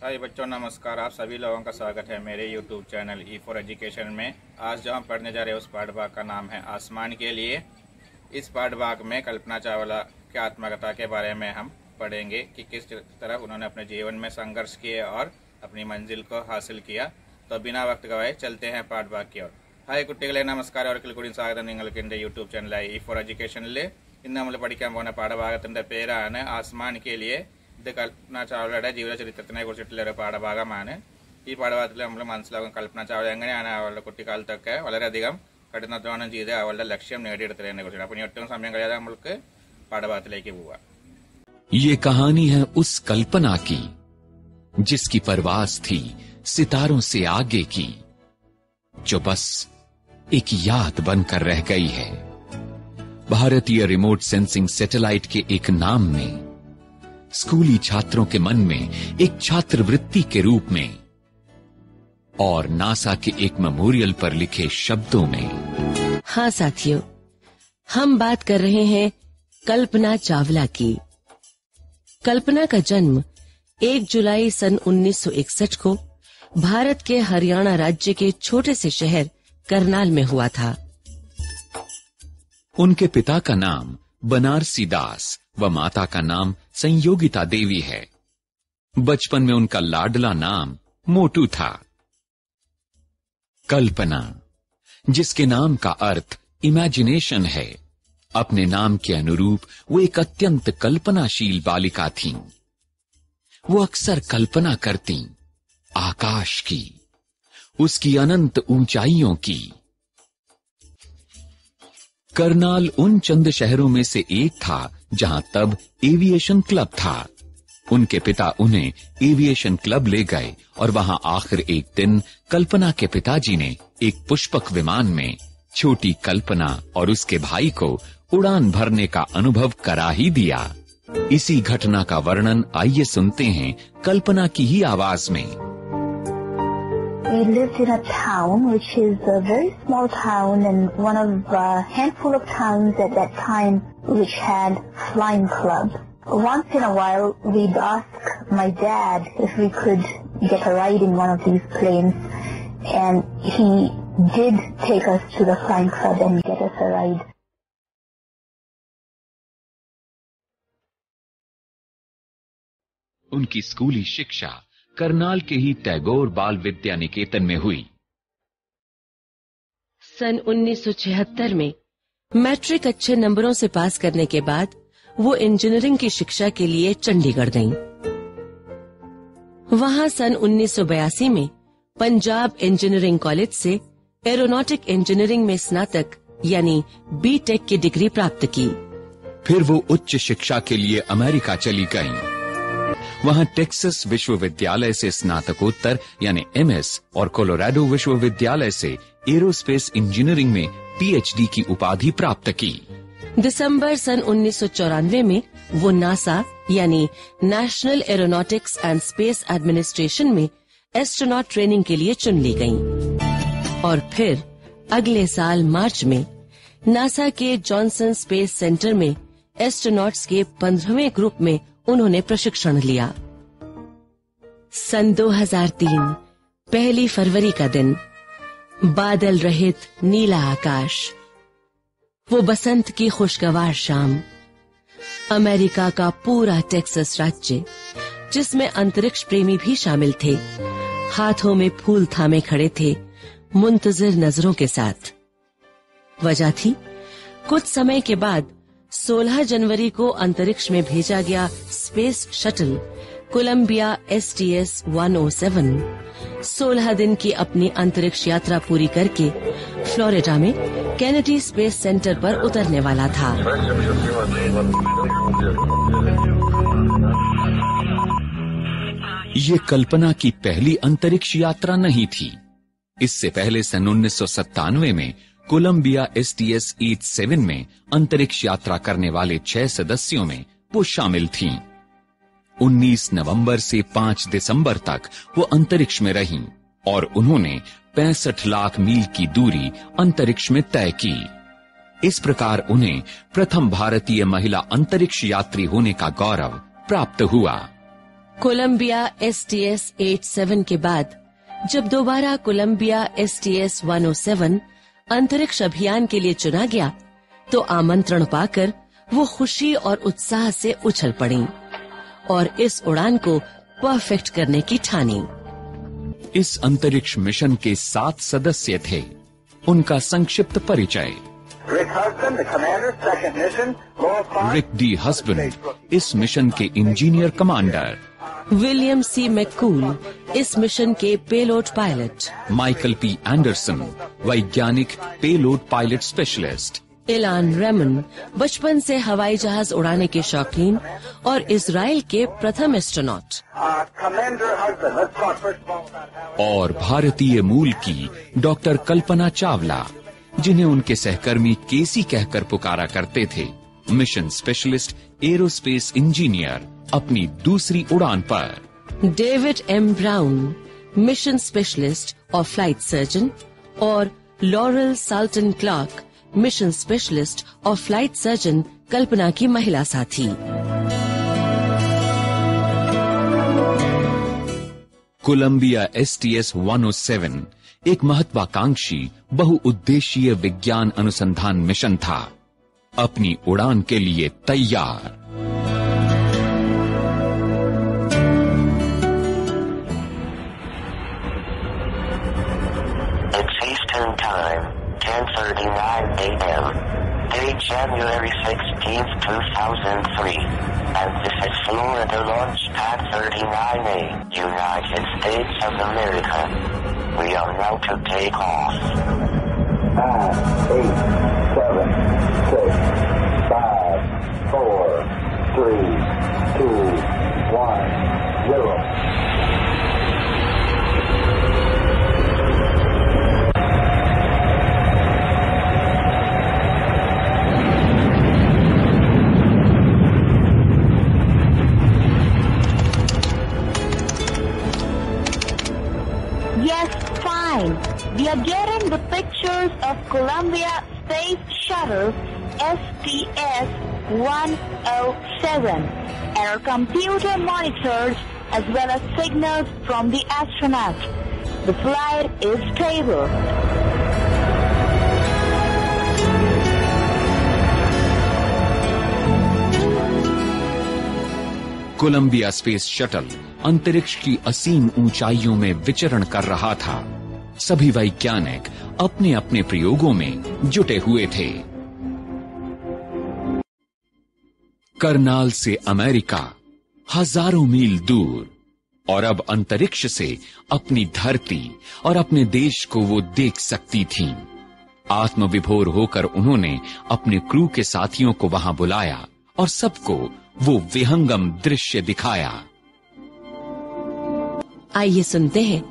हाय बच्चों, नमस्कार। आप सभी लोगों का स्वागत है मेरे YouTube channel E for education में। आज जो हम पढ़ने जा रहे हैं उस पाठ भाग का नाम है आसमान के लिए। इस पाठ भाग में कल्पना चावला की आत्मकथा के बारे में हम पढ़ेंगे कि किस तरह उन्होंने अपने जीवन में संघर्ष किए और अपनी मंजिल को हासिल किया। तो बिना वक्त गवाए चलते हैं पाठ भाग की ओर। हाय कुट्टिകളെ നമസ്കാരം, ഒരിക്കൽ കൂടി സ്വാഗതം നിങ്ങൾക്ക് എൻ്റെ യൂട്യൂബ് ചാനലായ ഈ ഫോർ എഡ്യൂക്കേഷനിൽ ഇന്ന് നമ്മൾ പഠിക്കാൻ പോകുന്ന പാഠഭാഗത്തിന്റെ പേരാണ് ആസ്മാൻ കെ ലിയെ. ഇത് കൽപ്പന ചാവലയുടെ ജീവചരിത്രത്തിനെ കുറിച്ചിട്ടുള്ള ഒരു പാഠഭാഗമാണ്. ഈ പാഠഭാഗത്തിൽ നമ്മൾ മനസ്സിലാക്കും കൽപ്പന ചാവല എങ്ങനെയാണ് അവളുടെ കുട്ടിക്കാലത്തൊക്കെ വളരെയധികം കഠിനാധ്വാനം ചെയ്ത് അവളുടെ ലക്ഷ്യം നേടിയെടുത്തതിനെ കുറിച്ചിട്ട്. അപ്പോൾ ഇനി ഒട്ടും സമയം കഴിയാതെ നമ്മൾക്ക് പാഠഭാഗത്തിലേക്ക് പോവാം. ये कहानी है उस कल्पना की जिसकी परवास थी सितारों से आगे की, जो बस एक याद बनकर रह गई है भारतीय रिमोट सेंसिंग सैटेलाइट के एक नाम में, स्कूली छात्रों के मन में एक छात्रवृत्ति के रूप में और नासा के एक मेमोरियल पर लिखे शब्दों में। हाँ साथियों, हम बात कर रहे हैं कल्पना चावला की। कल्पना का जन्म 1 जुलाई सन 1961 को भारत के हरियाणा राज्य के छोटे से शहर करनाल में हुआ था। उनके पिता का नाम बनारसी दास व माता का नाम संयोगिता देवी है। बचपन में उनका लाडला नाम मोटू था। कल्पना, जिसके नाम का अर्थ इमेजिनेशन है, अपने नाम के अनुरूप वो एक अत्यंत कल्पनाशील बालिका थीं। वो अक्सर कल्पना करती आकाश की, उसकी अनंत ऊंचाइयों की। करनाल उन चंद शहरों में से एक था जहां तब एविएशन क्लब था। उनके पिता उन्हें एविएशन क्लब ले गए और वहां आखिर एक दिन कल्पना के पिताजी ने एक पुष्पक विमान में छोटी कल्पना और उसके भाई को उड़ान भरने का अनुभव करा ही दिया। इसी घटना का वर्णन आइए सुनते हैं कल्पना की ही आवाज में। We lived in a town which is a very small town and one of a handful of towns at that time which had flying clubs. Once in a while we'd ask my dad if we could get a ride in one of these planes, and he did take us to the flying club and get us a ride. उनकी स्कूली शिक्षा करनाल के ही टैगोर बाल विद्या निकेतन में हुई। सन 1976 में matric अच्छे नंबरों से पास करने के बाद वो इंजीनियरिंग की शिक्षा के लिए चंडीगढ़ गईं। वहां सन 1982 में पंजाब इंजीनियरिंग कॉलेज से एरोनॉटिक इंजीनियरिंग में स्नातक यानी बीटेक की डिग्री प्राप्त की। फिर वो उच्च शिक्षा के लिए अमेरिका चली गईं। वहां टेक्सास विश्वविद्यालय से स्नातकोत्तर यानी एमएस और कोलोराडो विश्वविद्यालय से एरोस्पेस इंजीनियरिंग में पीएचडी की उपाधि प्राप्त की। दिसंबर सन 1994 में वो नासा यानी national aeronautics and space administration में एस्ट्रोनॉट ट्रेनिंग के लिए चुन ली गयीं। और फिर अगले साल मार्च में नासा के जॉनसन स्पेस सेंटर में एस्ट्रोनॉट्स के 15वें ग्रुप में उन्होंने प्रशिक्षण लिया। सन 2003 पहली फरवरी का दिन, बादल रहित नीला आकाश, वो बसंत की खुशगवार शाम, अमेरिका का पूरा टेक्सास राज्य जिसमें अंतरिक्ष प्रेमी भी शामिल थे, हाथों में फूल थामे खड़े थे मुंतजिर नजरों के साथ। वजह थी कुछ समय के बाद 16 जनवरी को अंतरिक्ष में भेजा गया स्पेस शटल कोलंबिया STS-107 16 दिन की अपनी अंतरिक्ष यात्रा पूरी करके फ्लोरिडा में कैनेडी स्पेस सेंटर पर उतरने वाला था। ये कल्पना की पहली अंतरिक्ष यात्रा नहीं थी। इससे पहले सन 1997 में कोलंबिया STS-87 में अंतरिक्ष यात्रा करने वाले 6 सदस्यों में वो शामिल थीं। 19 नवंबर से 5 दिसंबर तक वो अंतरिक्ष में रहीं और उन्होंने 65 लाख मील की दूरी अंतरिक्ष में तय की। इस प्रकार उन्हें प्रथम भारतीय महिला अंतरिक्ष यात्री होने का गौरव प्राप्त हुआ। कोलंबिया STS-87 के बाद जब दोबारा कोलंबिया STS-107 अंतरिक्ष अभियान के लिए चुना गया तो आमंत्रण पाकर वो खुशी और उत्साह से उछल पड़ी और इस उड़ान को परफेक्ट करने की ठानी। इस अंतरिक्ष मिशन के 7 सदस्य थे। उनका संक्षिप्त परिचय। रिक डी हस्बैंड इस मिशन के engineer commander. William C. McCool इस मिशन के payload pilot. Michael P. Anderson वैज्ञानिक payload pilot specialist. Ilan Ramon बचपन से हवाई जहाज उड़ाने के शौकीन और इजराइल के प्रथम एस्ट्रोनॉट। और भारतीय मूल की डॉक्टर कल्पना चावला, जिन्हें उनके सहकर्मी केसी कहकर पुकारा करते थे, मिशन स्पेशलिस्ट एरोस्पेस इंजीनियर अपनी दूसरी उड़ान पर। David M. Brown mission specialist और फ्लाइट सर्जन और Laurel Salton Clark mission specialist और फ्लाइट सर्जन कल्पना की महिला साथी। कोलंबिया STS-107 एक महत्वाकांक्षी बहुउद्देशीय विज्ञान अनुसंधान मिशन था, अपनी उड़ान के लिए तैयार। It's Eastern Time, 10:39 a.m. Date January 16th, 2003. And this is Florida Launch Pad 39A, United States of America. We are now to take off. 9, 8, 7, 6, 5, 4, 3, 2, 1, 0. Yes, fine. We are getting the pictures of Columbia Space Shuttle STS-107 and our computer monitors as well as signals from the astronauts. The flight is stable. Columbia space shuttle अंतरिक्ष की असीम ऊंचाइयों में विचरण कर रहा था। सभी वैज्ञानिक अपने अपने प्रयोगों में जुटे हुए थे। करनाल से अमेरिका हजारों मील दूर, और अब अंतरिक्ष से अपनी धरती और अपने देश को वो देख सकती थीं। आत्मविभोर होकर उन्होंने अपने क्रू के साथियों को वहां बुलाया और सबको वो विहंगम दृश्य दिखाया। आइए सुनते हैं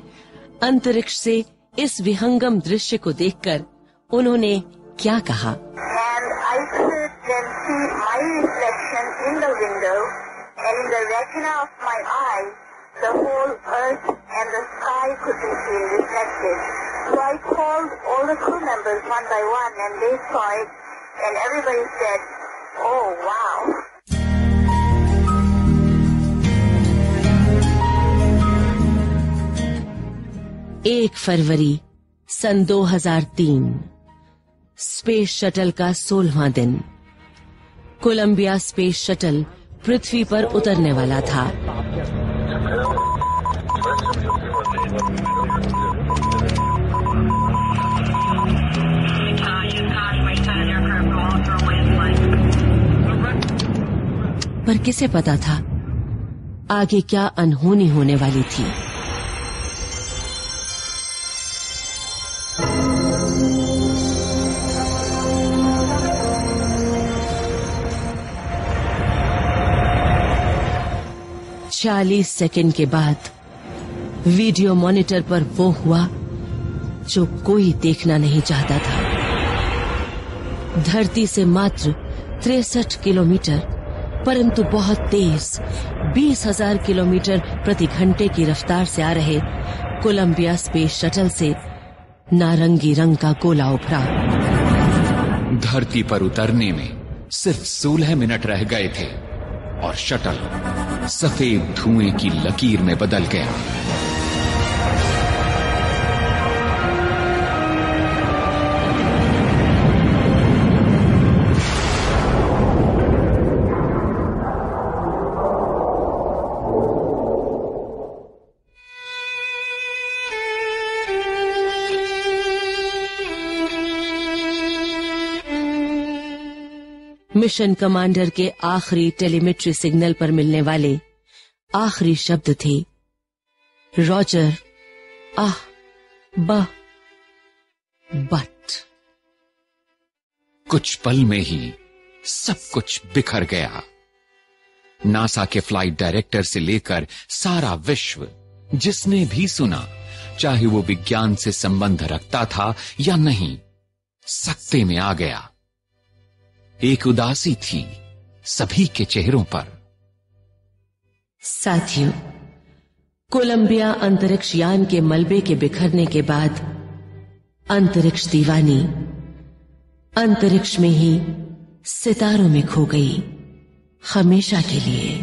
अंतरिक्ष से इस विहंगम दृश्य को देखकर उन्होंने क्या कहा। And I could then see my reflection in the window, and in the retina of my eye, the whole earth and the sky could be seen reflected. So I called all the crew members one by one, and they saw it, and everybody said, "Oh, wow." 1 February sun 2003 space shuttle का 16वां दिन। Colombia space shuttle पृथ्वी पर उतरने वाला था। पर किसे पता था आगे क्या अनहोनी होने वाली थी। चालीस सेकंड के बाद वीडियो मॉनिटर पर वो हुआ जो कोई देखना नहीं चाहता था। धरती से मात्र 63 किलोमीटर, परंतु बहुत तेज 20,000 किलोमीटर प्रति घंटे की रफ्तार से आ रहे कोलंबिया स्पेस शटल से नारंगी रंग का गोला उभरा। धरती पर उतरने में सिर्फ 16 मिनट रह गए थे और शटल सफेद धुएं की लकीर में बदल गया। मिशन कमांडर के आखिरी टेलीमेट्री सिग्नल पर मिलने वाले आखिरी शब्द थे रॉजर, आह, बट। कुछ पल में ही सब कुछ बिखर गया। नासा के फ्लाइट डायरेक्टर से लेकर सारा विश्व, जिसने भी सुना, चाहे वो विज्ञान से संबंध रखता था या नहीं, सकते में आ गया। एक उदासी थी सभी के चेहरों पर। साथियों, कोलंबिया अंतरिक्ष यान के मलबे के बिखरने के बाद अंतरिक्ष दीवानी अंतरिक्ष में ही सितारों में खो गई, हमेशा के लिए।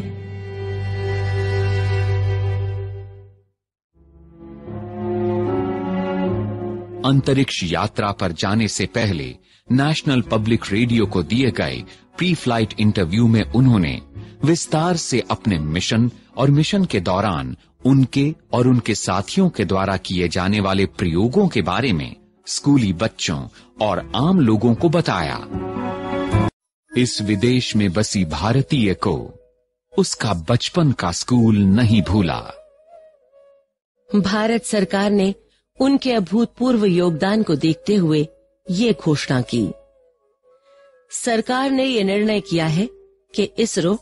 अंतरिक्ष यात्रा पर जाने से पहले नेशनल पब्लिक रेडियो को दिए गए प्री फ्लाइट इंटरव्यू में उन्होंने विस्तार से अपने मिशन और मिशन के दौरान उनके और उनके साथियों के द्वारा किए जाने वाले प्रयोगों के बारे में स्कूली बच्चों और आम लोगों को बताया। इस विदेश में बसी भारतीय को उसका बचपन का स्कूल नहीं भूला। भारत सरकार ने उनके अभूतपूर्व योगदान को देखते हुए ये घोषणा की। सरकार ने ये निर्णय किया है कि इसरो,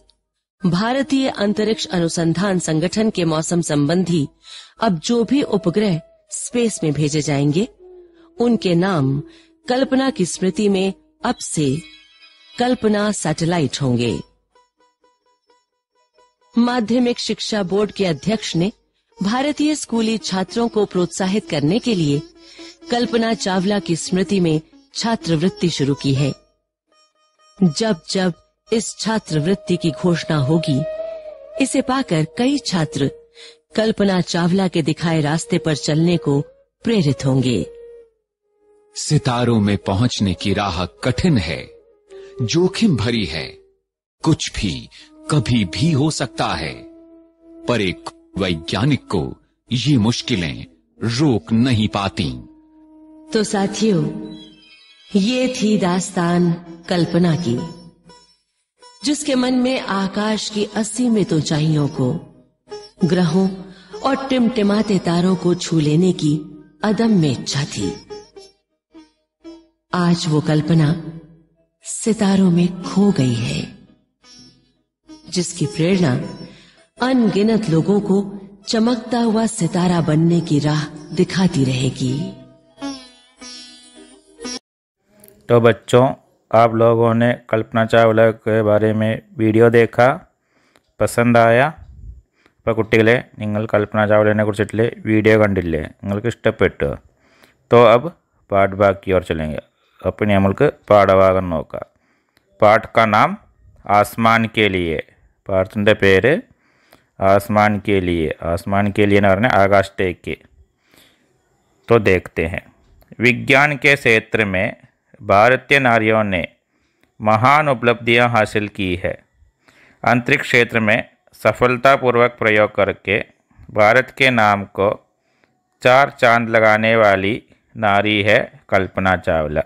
भारतीय अंतरिक्ष अनुसंधान संगठन के मौसम संबंधी अब जो भी उपग्रह स्पेस में भेजे जाएंगे, उनके नाम कल्पना की स्मृति में अब से कल्पना सैटेलाइट होंगे। माध्यमिक शिक्षा बोर्ड के अध्यक्ष ने भारतीय स्कूली छात्रों को प्रोत्साहित करने के लिए कल्पना चावला की स्मृति में छात्रवृत्ति शुरू की है। जब जब इस छात्रवृत्ति की घोषणा होगी, इसे पाकर कई छात्र कल्पना चावला के दिखाए रास्ते पर चलने को प्रेरित होंगे। सितारों में पहुंचने की राह कठिन है, जोखिम भरी है, कुछ भी कभी भी हो सकता है, पर एक वैज्ञानिक को ये मुश्किलें रोक नहीं पाती। तो साथियों, ये थी दास्तान कल्पना की, जिसके मन में आकाश की असीमित ऊंचाइयों को, ग्रहों और टिमटिमाते तारों को छू लेने की अदम्य इच्छा थी। आज वो कल्पना सितारों में खो गई है, जिसकी प्रेरणा अनगिनत लोगों को चमकता हुआ सितारा बनने की राह दिखाती रहेगी। तो बच्चों, आप लोगों ने कल्पना चावला के बारे में वीडियो देखा, പസന്ത് ആയ? അപ്പോൾ കുട്ടികളെ, നിങ്ങൾ കൽപ്പന ചാവലയെ കുറിച്ചിട്ടുള്ള വീഡിയോ കണ്ടില്ലേ? നിങ്ങൾക്ക് ഇഷ്ടപ്പെട്ടു? तो अब पाठ भाग की ओर चलेंगे। അപ്പോൾ നമ്മൾക്ക് പാഠഭാഗം നോക്കാം। पाठ का नाम आसमान के लिए। പാഠത്തിൻ്റെ പേര് आसमान के लिए। आसमान के लिए എന്ന് പറഞ്ഞാൽ ആകാശത്തേക്ക്। तो देखते हैं। विज्ञान के क्षेत्र में भारतीय नारियों ने महान उपलब्धियां हासिल की है। अंतरिक्ष क्षेत्र में सफलतापूर्वक प्रयोग करके भारत के नाम को 4 चांद लगाने वाली नारी है कल्पना चावला।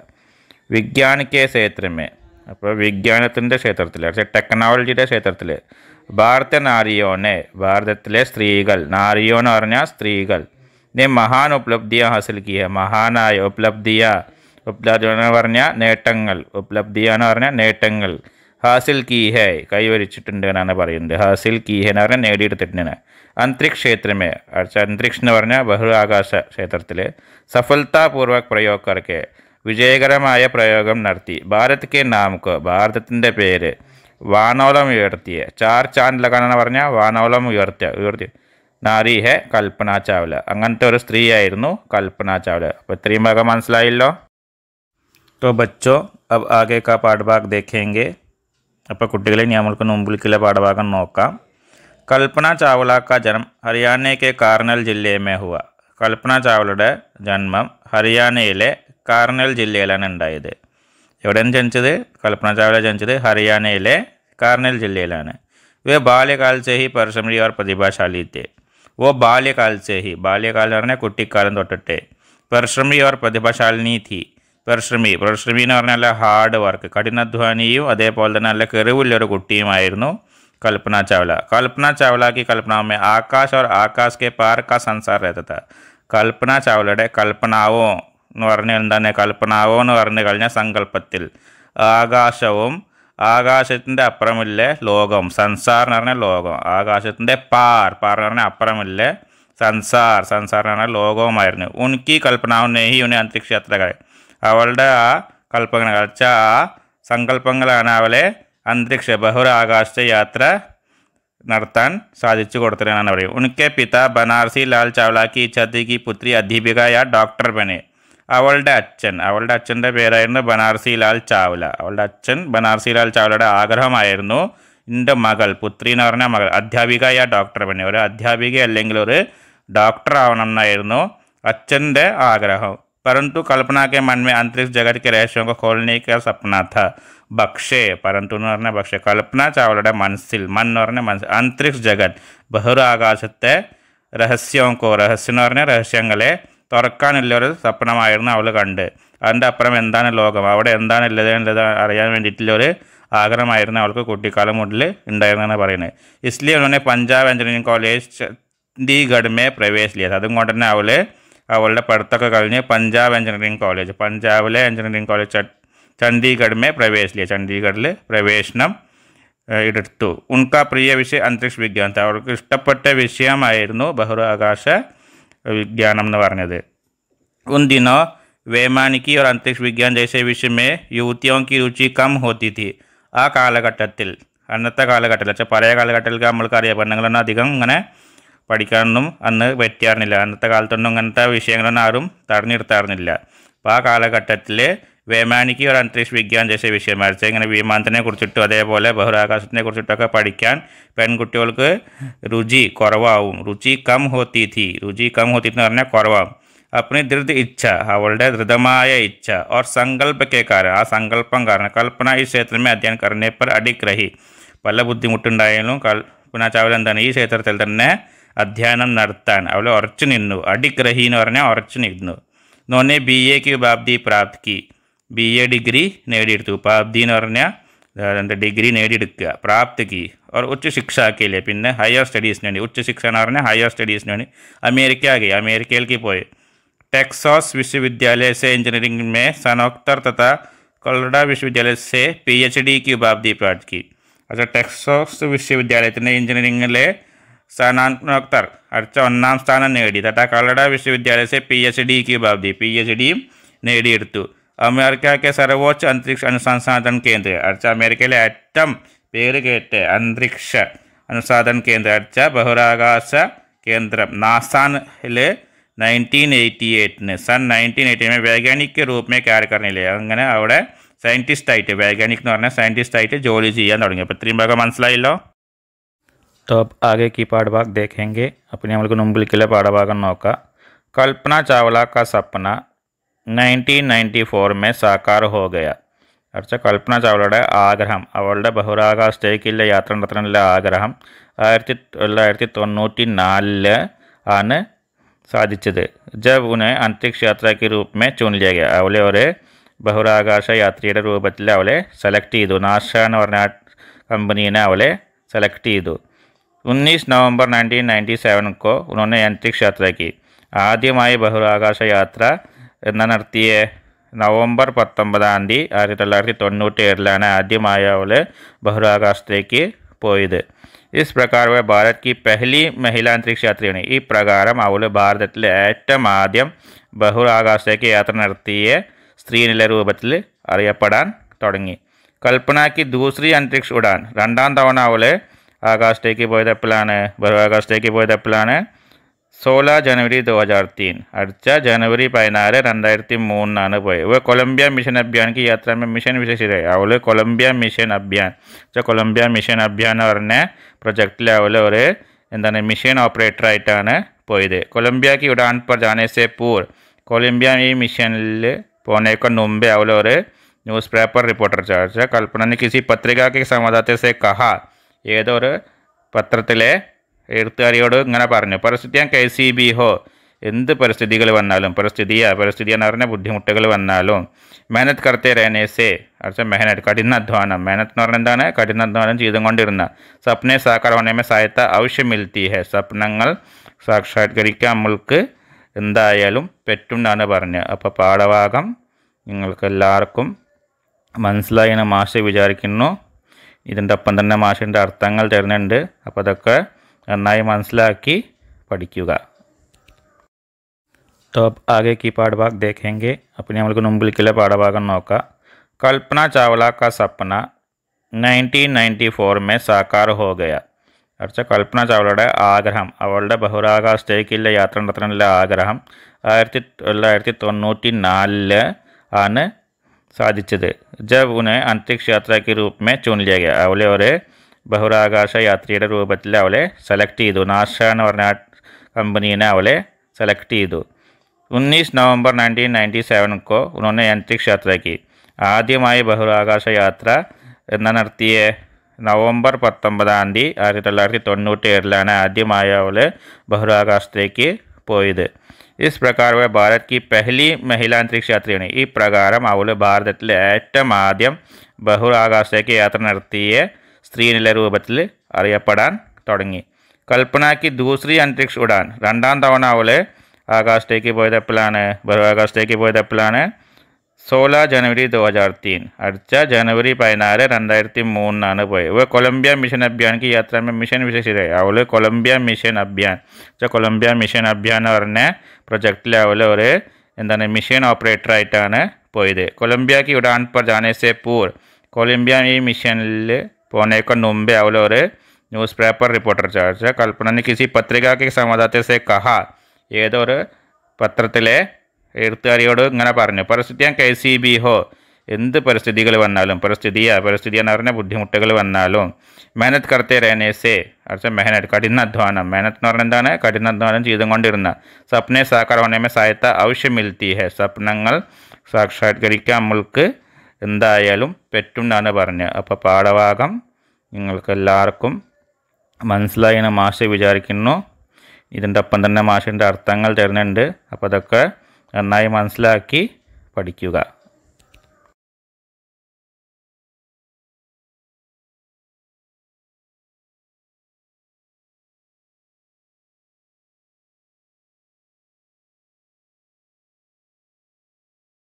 विज्ञान के क्षेत्र में, അപ്പോൾ വിജ്ഞാനത്തിൻ്റെ ക്ഷേത്രത്തിൽ, ടെക്നോളജിയുടെ ക്ഷേത്രത്തിൽ ഭാരത നാരിയോനെ, ഭാരതത്തിലെ സ്ത്രീകൾ, നാരിയോ എന്ന് പറഞ്ഞാൽ സ്ത്രീകൾ, ने महान उपलब्धियां हासिल की है। മഹാനായ ഉപലബ്ധിയ, ഉപലബ്ധി എന്ന് പറഞ്ഞാൽ നേട്ടങ്ങൾ, ഉപലബ്ധിയ എന്ന് പറഞ്ഞാൽ നേട്ടങ്ങൾ, ഹാസിൽ की है കൈവരിച്ചിട്ടുണ്ട് എന്നാണ് പറയുന്നത്। ഹാസിൽ की है എന്ന് പറഞ്ഞാൽ നേടിയെടുത്തിട്ടുണ്ട്। अंतरिक्ष क्षेत्र में, अंतरिक्ष എന്ന് പറഞ്ഞാൽ ബഹിരാകാശ ക്ഷേത്രത്തിൽ സഫലതാപൂർവക് പ്രयोग करके വിജയകരമായ പ്രയോഗം നടത്തി ഭാരത് के नाम को, ഭാരതത്തിൻ്റെ പേര് വാനോളം ഉയർത്തിയ, 4 चांद लगाना പറഞ്ഞാൽ വാനോളം ഉയർത്തിയ नारी है कल्पना चावला। അങ്ങനത്തെ ഒരു സ്ത്രീ ആയിരുന്നു कल्पना चावला। അപ്പോൾ ഇത്രയും ഭാഗം മനസ്സിലായല്ലോ? तो बच्चों, अब आगे का पाठभाग देखेंगे। അപ്പോൾ കുട്ടികളെ, ഇനി നമ്മൾക്ക് മുമ്പിലേക്കുള്ള പാഠഭാഗം നോക്കാം। कल्पना चावला का जन्म हरियाणा के कार्नल जिले में हुआ. കൽപ്പന ചാവലയുടെ ജന്മം ഹരിയാനയിലെ കാർണൽ ജില്ലയിലാണ് ഉണ്ടായത്. എവിടെയാണ് ജനിച്ചത്? കൽപ്പന ചാവല ജനിച്ചത് ഹരിയാനയിലെ കാർണൽ ജില്ലയിലാണ്. वे बाल्यकाल से ही परिश्रमी और प्रतिभाशाली थे. वो बाल्यकाल से ही, बाल्यकाल എന്ന് പറഞ്ഞാൽ കുട്ടിക്കാലം തൊട്ടിട്ട്, പരിശ്രമി और പ്രതിഭാശാലിനി थी. പരിശ്രമി എന്ന് പറഞ്ഞാൽ നല്ല ഹാർഡ് വർക്ക്, കഠിനാധ്വാനിയും അതേപോലെ തന്നെ നല്ല കഴിവുള്ളൊരു കുട്ടിയുമായിരുന്നു कल्पना चावला. कल्पना चावला की कल्पनाओं में आकाश और आकाश के पार का संसार रहता था. കൽപ്പന ചാവലയുടെ കൽപ്പനാവോ എന്ന് പറഞ്ഞാൽ എന്താണ്? കൽപ്പനാവോ എന്ന് പറഞ്ഞു കഴിഞ്ഞാൽ സങ്കല്പത്തിൽ ആകാശവും ആകാശത്തിൻ്റെ അപ്പുറമില്ല ലോകം, സംസാർ എന്ന് പറഞ്ഞാൽ ലോകം, ആകാശത്തിൻ്റെ പാർ എന്ന് പറഞ്ഞാൽ അപ്പുറമില്ല സംസാർ എന്ന് പറഞ്ഞാൽ ലോകവുമായിരുന്നു. ഉൻകി കൽപ്പനാവും നെഹി ഉന്നെ അന്തരീക്ഷ യാത്രകൾ, അവളുടെ ആ കൽപ്പനകൾ വെച്ചാൽ ആ സങ്കല്പങ്ങളാണ് അവളെ അന്തരീക്ഷ ബഹിരാകാശ യാത്ര നടത്താൻ സാധിച്ചു കൊടുത്തതെന്നാണ് പറയുന്നത്. ഉनके पिता बनारसी लाल चावला की इच्छा थी कि पुत्री अध्यापिका या डॉक्टर बने. അവളുടെ അച്ഛൻ്റെ പേരായിരുന്നു ബനാറസി ലാൽ ചാവല. അവളുടെ അച്ഛൻ ബനാറസി ലാൽ ചാവലയുടെ ആഗ്രഹമായിരുന്നു എൻ്റെ മകൾ, പുത്രി എന്ന് പറഞ്ഞ മകൾ, അധ്യാപിക യാ ഡോക്ടർ ബനെ, ഒരു അധ്യാപിക അല്ലെങ്കിൽ ഒരു ഡോക്ടർ ആവണം എന്നായിരുന്നു അച്ഛൻ്റെ ആഗ്രഹം. परंतु कल्पना के मन में अंतरिक्ष जगत के रहस्यों को खोलने का सपना था. പക്ഷേ परंतु എന്ന് പറഞ്ഞാൽ പക്ഷേ കൽപ്പന ചാവലയുടെ മനസ്സിൽ, മൻ എന്ന് പറഞ്ഞാൽ മനസ്സിൽ, അന്തരിക്ഷ ജഗത് ബഹിരാകാശത്തെ രഹസ്യം എന്ന് പറഞ്ഞാൽ രഹസ്യങ്ങളെ തുറക്കാനുള്ളൊരു സ്വപ്നമായിരുന്നു അവൾ കണ്ട്. അതിൻ്റെ അപ്പുറം എന്താണ് ലോകം, അവിടെ എന്താണ് ഉള്ളത് അറിയാൻ വേണ്ടിയിട്ടുള്ളൊരു ആഗ്രഹമായിരുന്നു അവൾക്ക് കുട്ടിക്കാലം മുതൽ ഉണ്ടായിരുന്നെന്ന് പറയുന്നത്. इसलिए उन्होंने पंजाब इंजीनियरिंग कॉलेज चंडीगढ़ में प्रवेश लिया था. അതുകൊണ്ട് തന്നെ അവളുടെ പഠിത്തമൊക്കെ കഴിഞ്ഞ് പഞ്ചാബിലെ എഞ്ചിനീയറിംഗ് കോളേജ് ചണ്ഡീഗഡ് മേ പ്രവേശിച്ചു, ചണ്ഡീഗഡിൽ പ്രവേശനം എടുത്തു. ഉൻകാ പ്രിയ വിഷയം അന്തരീക്ഷ വിജ്ഞാനം, അവർക്ക് ഇഷ്ടപ്പെട്ട വിഷയമായിരുന്നു ബഹിരാകാശ വിജ്ഞാനം എന്ന് പറഞ്ഞത്. ഉൻ ദിനോ വൈമാനികി और अंतरिक्ष विज्ञान जैसे विषय में युवतियों की रुचि कम होती थी. ആ കാലഘട്ടത്തിൽ, അന്നത്തെ കാലഘട്ടത്തിൽ വെച്ചാൽ പഴയ കാലഘട്ടത്തിൽ നമ്മൾക്കറിയാം പെണ്ണുങ്ങളൊന്നും അധികം ഇങ്ങനെ പഠിക്കാനൊന്നും അന്ന് പറ്റാറുന്നില്ല. അന്നത്തെ കാലത്തൊന്നും ഇങ്ങനത്തെ വിഷയങ്ങളൊന്നും ആരും തടഞ്ഞിരുത്താറുന്നില്ല. അപ്പോൾ ആ കാലഘട്ടത്തിൽ വൈമാനികി ഒരു അന്തരീക്ഷ വിജ്ഞാൻ ജൈസ വിഷയം വരച്ച ഇങ്ങനെ വിമാനത്തിനെ കുറിച്ചിട്ടും അതേപോലെ ബഹിരാകാശത്തിനെ കുറിച്ചിട്ടൊക്കെ പഠിക്കാൻ പെൺകുട്ടികൾക്ക് രുചി കുറവാകും. രുചി കം ഹോത്തി എന്ന് പറഞ്ഞാൽ കുറവാകും. अपनी दृढ़ इच्छा, അവളുടെ ദൃഢമായ ഇച്ഛ और संकल्प के कारण, ആ സങ്കല്പം കാരണം കൽപ്പന ഈ ക്ഷേത്രം में अध्ययन करने पर अडिग रही. പല ബുദ്ധിമുട്ടുണ്ടായാലും കൽപ്പന ചാവല എന്താണ് ഈ ക്ഷേത്രത്തിൽ തന്നെ അധ്യയനം നടത്താൻ അവൾ ഉറച്ചു നിന്നു. അഡിഗ് റഹി എന്ന് പറഞ്ഞാൽ ഉറച്ചു നിന്നു. നോനെ BA की उपाधि प्राप्त की, BA ഡിഗ്രി നേടിയെടുത്തു. ഉപാധി എന്ന് പറഞ്ഞാൽ ഡിഗ്രി നേടിയെടുക്കുക. പ്രാപ്ത് की और उच्च शिक्षा के लिए, പിന്നെ ഹയർ സ്റ്റഡീസിന് വേണ്ടി, ഉच्च शिक्षा എന്ന് പറഞ്ഞാൽ ഹയർ സ്റ്റഡീസിന് വേണ്ടി അമേരിക്കയിലേക്ക് പോയി. टेक्सास विश्वविद्यालय से इंजीनियरिंग में स्नातकोत्तर तथा कोलोराडो विश्वविद्यालय से PhD की उपाधि प्राप्त की. अच्छा, ടെക്സാസ് വിശ്വവിദ്യാലയത്തിൻ്റെ എഞ്ചിനീയറിംഗിലെ സ്നാതകോത്തർ ഒന്നാം സ്ഥാനം നേടി. തഥാ കൊളറാഡോ വിശ്വവിദ്യാലയ से PhD की उपाधि, PhD നേടിയെടുത്തു. അമേരിക്കയിലെ സർവോच्च अंतरिक्ष अनुसंधान केंद्र, അമേരിക്കയിലെ ഏറ്റവും പേര് കേട്ട അന്തരീക്ഷ അനുസന്ധാന കേന്ദ്രം ബഹിരാകാശ കേന്ദ്രം നാസായിൽ 1988 सन 1988 में वैज्ञानिक के रूप में कार्य करने लगे. അങ്ങനെ അവിടെ സയൻറ്റിസ്റ്റായിട്ട്, വൈജ്ഞാനിക് എന്ന് പറഞ്ഞാൽ സയൻറ്റിസ്റ്റായിട്ട് ജോലി ചെയ്യാൻ തുടങ്ങി. അപ്പോൾ ഇത്രയും ഭാഗം മനസ്സിലായല്ലോ. तो अब आगे की पाठभाग देखेंगे. अपने നമ്മൾക്ക് മുമ്പിലേക്കുള്ള പാഠഭാഗം നോക്കാം. कल्पना चावला का सपना 1994 में साकार हो गया. अच्छा, കൽപ്പന ചാവലയുടെ ആഗ്രഹം, അവളുടെ ബഹിരാകാശത്തേക്കുള്ള യാത്ര നടത്താനുള്ള ആഗ്രഹം 1994 ആണ് സാധിച്ചത്. ജബ് ഉന്നെ അന്തരീക്ഷ യാത്ര के रूप में चुन लिया गया. അവളെ ഒരു ബഹിരാകാശ യാത്രിയുടെ രൂപത്തിൽ അവളെ സെലക്ട് ചെയ്തു. നാസ എന്ന് പറഞ്ഞ കമ്പനീനെ അവളെ സെലക്ട് ചെയ്തു. 19 नवंबर 1997 को उन्होंने अंतरिक्ष यात्रा की. ആദ്യമായി ബഹിരാകാശ യാത്ര എന്നാ നടത്തിയ നവംബർ 19 1997 ആദ്യമായി അവൾ ബഹിരാകാശത്തേക്ക് പോയത്. इस प्रकार वह भारत की पहली महिला अंतरिक्ष यात्री बनी. ഈ പ്രകാരം അവൾ ഭാരതത്തിലെ ഏറ്റവും ആദ്യം ബഹിരാകാശത്തേക്ക് യാത്ര നടത്തിയ സ്ത്രീ എന്നുള്ള രൂപത്തിൽ അറിയപ്പെടാൻ തുടങ്ങി. കൽപ്പനയ്ക്ക് ദൂസരി അന്തരീക്ഷ ഉഡാൻ, രണ്ടാം തവണ അവൾ ആകാശത്തേക്ക് പോയത് എപ്പോഴാണ്? ബഹിരാകാശത്തേക്ക് പോയത് എപ്പോഴാണ്? 16 जनवरी 2003 അടുത്ത ജനുവരി 14 2003 പോയത്. वह कोलंबिया मिशन अभियान की यात्रा में मिशन विशेष അവള് കൊളംബിയ മിഷൻ അഭിയാൻ കൊളംബിയ മിഷൻ അഭിയാൻ എന്ന് പറഞ്ഞ പ്രൊജക്റ്റിൽ അവള് ഒരു എന്താണ് മിഷൻ ഓപ്പറേറ്റർ ആയിട്ടാണ് പോയത്. കൊളംബിയ की उड़ान पर जाने से पूर्व കൊളംബിയ ഈ മിഷനിൽ പോന്നേക്ക് മുമ്പേ അവള് ഒരു ന്യൂസ് പേപ്പർ റിപ്പോർട്ടർ ചാർജ കൽപ്പന ने किसी पत्रिका के संवाददाता से कहा ഏതൊരു പത്രത്തിലെ എഴുത്തുകാരിയോട് ഇങ്ങനെ പറഞ്ഞു പരിസ്ഥിതിയാൻ कैसी भी हो എന്ത് പരിസ്ഥിതികൾ വന്നാലും പരിസ്ഥിതി എന്ന് പറഞ്ഞ ബുദ്ധിമുട്ടുകൾ വന്നാലും मेहनत करते रहने से अच्छा मेहनत കഠിനാധ്വാനം मेहनत എന്ന് പറഞ്ഞാൽ എന്താണ് കഠിനാധ്വാനം ചെയ്തുകൊണ്ടിരുന്ന सपने साकार होने में सहायता अवश्य मिलती है സ്വപ്നങ്ങൾ സാക്ഷാത്കരിക്കാൻ നമ്മൾക്ക് എന്തായാലും പറ്റുമെന്നാണ് പറഞ്ഞത്. അപ്പോൾ പാഠഭാഗം നിങ്ങൾക്ക് എല്ലാവർക്കും മനസ്സിലായി എന്ന് മാഷ് വിചാരിക്കുന്നു. ഇതിൻ്റെ ഒപ്പം തന്നെ മാഷിൻ്റെ അർത്ഥങ്ങൾ തരുന്നുണ്ട്. അപ്പോൾ അതൊക്കെ നന്നായി മനസ്സിലാക്കി പഠിക്കുക. तो अब आगे की पाठभाग देखेंगे. अपने हम लोग मुंबई पाठभाग नोका. कल्पना चावला का सपना 1994 में साकार हो गया. अच्छा कल्पना चावलയുടെ ആഗ്രഹം അവളുടെ ബഹിരാകാശത്തേക്കുള്ള യാത്ര നടത്താനുള്ള ആഗ്രഹം 1994 ആണ് സാധിച്ചത്. जब उन्हें अंतरिक्ष यात्रा के रूप में चुन लिया गया അവളെ ഒരു ബഹിരാകാശ യാത്രിയുടെ രൂപത്തിൽ അവളെ സെലക്ട് ചെയ്തു. നാസ എന്ന് പറഞ്ഞ കമ്പനീനെ അവളെ സെലക്ട് ചെയ്തു. 19 नवंबर 1997 को उन्होंने अंतरिक्ष यात्रा की. ആദ്യമായി ബഹിരാകാശ യാത്ര എന്നാ നടത്തിയ നവംബർ 19 1997 ആദ്യമായി അവള് ബഹിരാകാശത്തേക്ക് പോയത്. इस प्रकार वह भारत की पहली महिला अंतरिक्ष यात्रिയാണ്. ഈ പ്രകാരം അവള് ഭാരതത്തിലെ ഏറ്റവും ആദ്യം ബഹിരാകാശത്തേക്ക് യാത്ര നടത്തിയ സ്ത്രീ എന്നുള്ള രൂപത്തിൽ അറിയപ്പെടാൻ തുടങ്ങി. കൽപ്പന की दूसरी अंतरिक्ष उड़ान രണ്ടാം തവണ അവള് ആകാശത്തേക്ക് പോയത് എപ്പോഴാണ് ബഹിരാകാശത്തേക്ക് പോയത് എപ്പോഴാണ് 16 जनवरी 2003 അടുത്ത ജനുവരി 14 2003 പോയത്. वह कोलंबिया मिशन अभियान की यात्रा में मिशन विशेष അവള് കൊളംബിയ മിഷൻ അഭിയാൻ കൊളംബിയ മിഷൻ അഭിയാൻ എന്ന് പറഞ്ഞ പ്രൊജക്റ്റിൽ അവള് ഒരു എന്താണ് മിഷൻ ഓപ്പറേറ്റർ ആയിട്ടാണ് പോയത്. കൊളംബിയ की उड़ान पर जाने से पूर्व കൊളംബിയ ഈ മിഷനിൽ പോന്നേക്ക് മുമ്പേ അവള് ഒരു ന്യൂസ് പേപ്പർ റിപ്പോർട്ടർ ചാർജ കൽപ്പന ने किसी पत्रिका के संवाददाता से कहा ഏതൊരു പത്രത്തിലെ എഴുത്തുകാരിയോട് ഇങ്ങനെ പറഞ്ഞു പരിസ്ഥിതിയാൻ कैसी भी हो എന്ത് പരിസ്ഥിതികൾ വന്നാലും പരിസ്ഥിതി എന്ന് പറഞ്ഞ ബുദ്ധിമുട്ടുകൾ വന്നാലും मेहनत करते रहने से अच्छा मेहनत കഠിനാധ്വാനം मेहनत എന്ന് പറഞ്ഞാൽ എന്താണ് കഠിനാധ്വാനം ചെയ്തുകൊണ്ടിരുന്ന सपने साकार होने में सहायता अवश्य मिलती है സ്വപ്നങ്ങൾ സാക്ഷാത്കരിക്കാൻ നമ്മൾക്ക് എന്തായാലും പറ്റുമെന്നാണ് പറഞ്ഞത്. അപ്പോൾ പാഠഭാഗം നിങ്ങൾക്ക് എല്ലാവർക്കും മനസ്സിലായി എന്ന് മാഷ് വിചാരിക്കുന്നു. ഇതിൻ്റെ ഒപ്പം തന്നെ മാഷിൻ്റെ അർത്ഥങ്ങൾ തരുന്നുണ്ട്. അപ്പോൾ അതൊക്കെ നന്നായി മനസ്സിലാക്കി പഠിക്കുക.